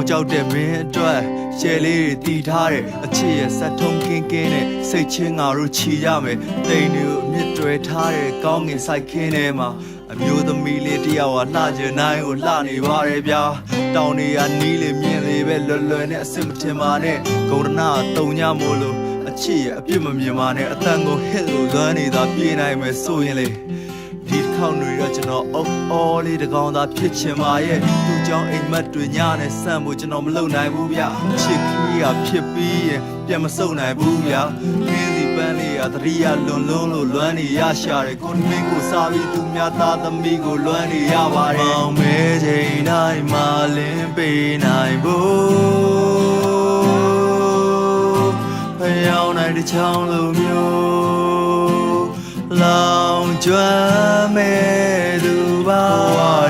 ကြောက်တဲ့မင်းအတွက်ရှယ်လေးတွေတီထားတဲ့အချစ်ရဲ့ဆက်ထုံးကင်းကင်းနဲ့စိတ်ချင်းငါတို့ချီရမယ်တိမ်တွေကိုအမြင့်တွဲထားတဲ့ကောင်းငင်ဆိုင်ခင်းထဲမှာအမျိုးသမီးလေးတယောက်ကလှချင်နိုင်ကိုလှနေပါတယ်ဗျာတောင်တွေကနီးလေမြင်လေပဲလွယ်လွယ်နဲ့အစစ်မထင်ပါနဲ့ဂုံရနာတုံညမို့လို့အချစ်ရဲ့အပြစ်မမြင်ပါနဲ့အတန်ကိုဟစ်လို့လွမ်းနေတာပြေးနိုင်မယ်ဆိုရင်လေဒီခေါင်းတွေတော့ကျွန်တော်အော်လေးတကောင်သာဖြစ်ချင်ပါရဲ့သူ့ကြောင့်အိမ်မက်တွေညနဲ့ဆန့်ဖို့ကျွန်တော်မလုပ်နိုင်ဘူးဗျချစ်ခီးကဖြစ်ပြီးရင်ပြန်မစုံနိုင်ဘူးဗျခင်းစီပန်းလေးကသတိရလွန်လို့လွမ်းနေရရှာတယ်ကိုမင်းကိုစားပြီးသူများသားသမီးကိုလွမ်းနေရပါတယ်မောင်မဲချိန်တိုင်းမှလင်းပေးနိုင်ဖို့ဖျောင်းနိုင်တဲ့ချောင်းလိုမျိုးလောင်ကျွမ်းမဲ့သူပါ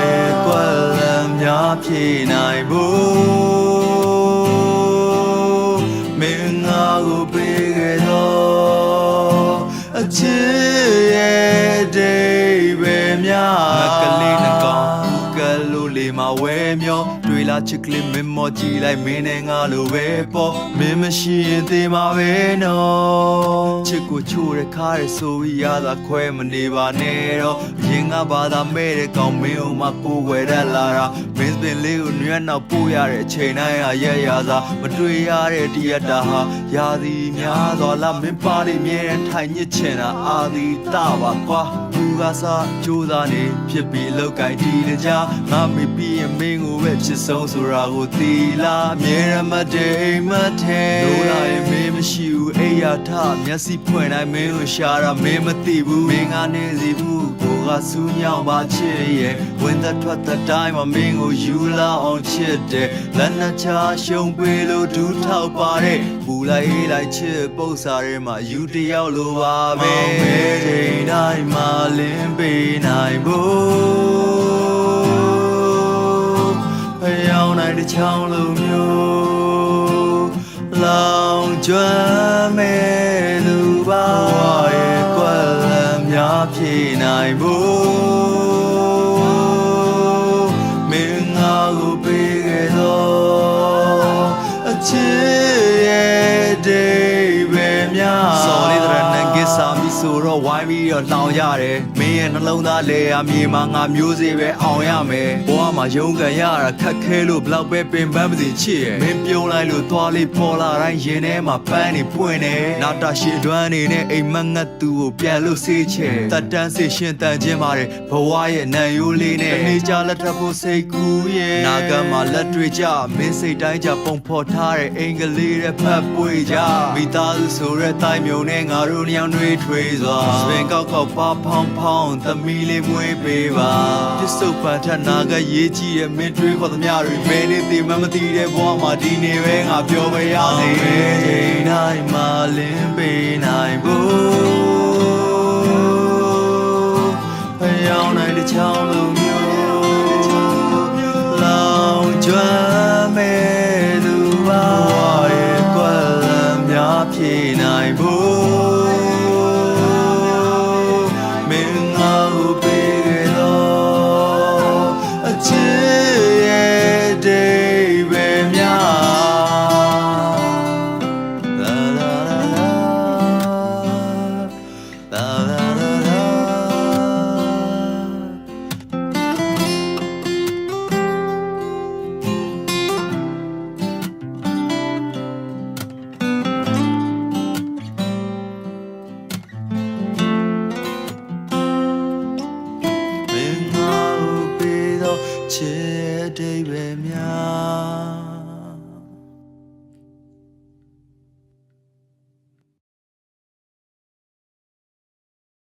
ရဲ့ကွက်လမ်းများဖြေနိုင်ဖို့မင်းငါကိုပေးခဲ့တော့အချစ်ရဲ့ဒိဗေများကလေးနှကောင်ကလို့လေမဝဲမျောတွေ့လာချစ်ကလေးမင်းမောကြည့်လိုက်မင်းနဲ့ငါလိုပဲပေါ့မင်းမရှိရင်သေမှာပဲနော်ချစ်ကိုချိုးရခါရဆိုပြီးရတာခွဲမနေပါနဲ့တော့ရင်ငါဘာသာမဲ့တဲ့ကောင်မင်းဟိုမှာကိုယ်ွယ်တက်လာတာမင်းစပင်လေးကိုနွမ်းနောက်ပို့ရတဲ့အချိန်တိုင်းဟာရက်ရသာမတွေ့ရတဲ့တရက်တာဟာရာသီများသောလားမင်းပါလိမြဲထိုင်ညစ်ချင်တာအာသီတပါကွာသူကစားကြိုးစားနေဖြစ်ပြီးလောက်ကင်တီးတကြငါမေပြီးရင်မင်းကိုပဲချစ်ဆုံးဆိုတာကိုသိလားမြဲရမတဲ့အိမ်မထဲလို့လာရင်မင်းမရှိဘူးအိယာထမျက်စိဖွင့်တိုင်းမင်းကိုရှာတာမင်းမသိဘူးမင်းကနေစီဘူးကိုကစူးညောင်းပါချစ်ရဲ့ဝင်သက်ထွက်တဲ့တိုင်းမှာမင်းကိုယူလာအောင်ချစ်တယ်လက်နှချရှုံပေးလို့ဒူးထောက်ပါတယ်ပူလိုက်အေးလိုက်ချစ်ပု္ပ္ပာထဲမှာယူတယောက်လိုပါပဲချိန်တိုင်းမှာလင်းပေးနိုင်ဖို့ဖျောင်းနိုင်တဲ့ချောင်းလိုမျိုးလောင်ကျွမ်းမဲ့သူပါရဲ့ကွက်လမ်းများဖြေနိုင်ဖို့မင်းငါကိုပေးခဲ့တော့အချစ်ရဲ့ဒိဗေများစော်လေးတဲ့နန်ကစ်စာမီဆိုတော့ဝိုင်းပြီးတော့လောင်ရတယ်မင်းရဲ့နှလုံးသားလေအမြေမှာငါမျိုးစေ့ပဲအောင်ရမယ်ဘဝမှာရုန်းကန်ရတာခက်ခဲလို့ဘလောက်ပဲပင်ပန်းမစီချစ်ရဲ့မင်းပြုံးလိုက်လို့သွားလေးပေါ်လာတိုင်းရင်ထဲမှာပန်းနေပွင့်နေနာတာရှည်တွန်းနေနဲ့အိမ်မက်ငတ်သူကိုပြန်လို့စေးချဲတတ်တန်းစေရှင်တန်ခြင်းပါတယ်ဘဝရဲ့နံရိုးလေးနဲ့နေကြလက်ထပ်ဖို့စိတ်ကူးရဲ့နာကမှာလက်တွေ့ကြမင်းစိတ်တိုင်းကြပုံဖော်ထားတဲ့အင်္ဂလိပ်ရဲ့ဖတ်ပွေကြမိသားစုဆိုတဲ့တိုင်းမြုံနဲ့ငါတို့ညောင်တွေထွေးစွာစပင်ကောက်ကောက်ပါဖောင်းဖောင်းသမီးလေးမွေးပေးပါပစ္စုပန်ထနာကရေးကြည့်ရဲ့မင်းတွေးခေါ်သမျှတွေဘယ်နေသိမှမသိတဲ့ဘဝမှာဒီနေပဲငါပြောပြရစေချိန်တိုင်းမှာလင်းပေးနိုင်ဖို့ဖျောင်းနိုင်တဲ့ချောင်းလိုမျိုးလောင်ကျွမ်းမဲ့သူပါရဲ့ကွက်လမ်းများဖြေနိုင်ဖို့မင်းငါကိုပေးခဲ့တော့အချစ်ရဲ့ဒိဗေများလာလာလာလာလာလာချစ်ဒိဗေများ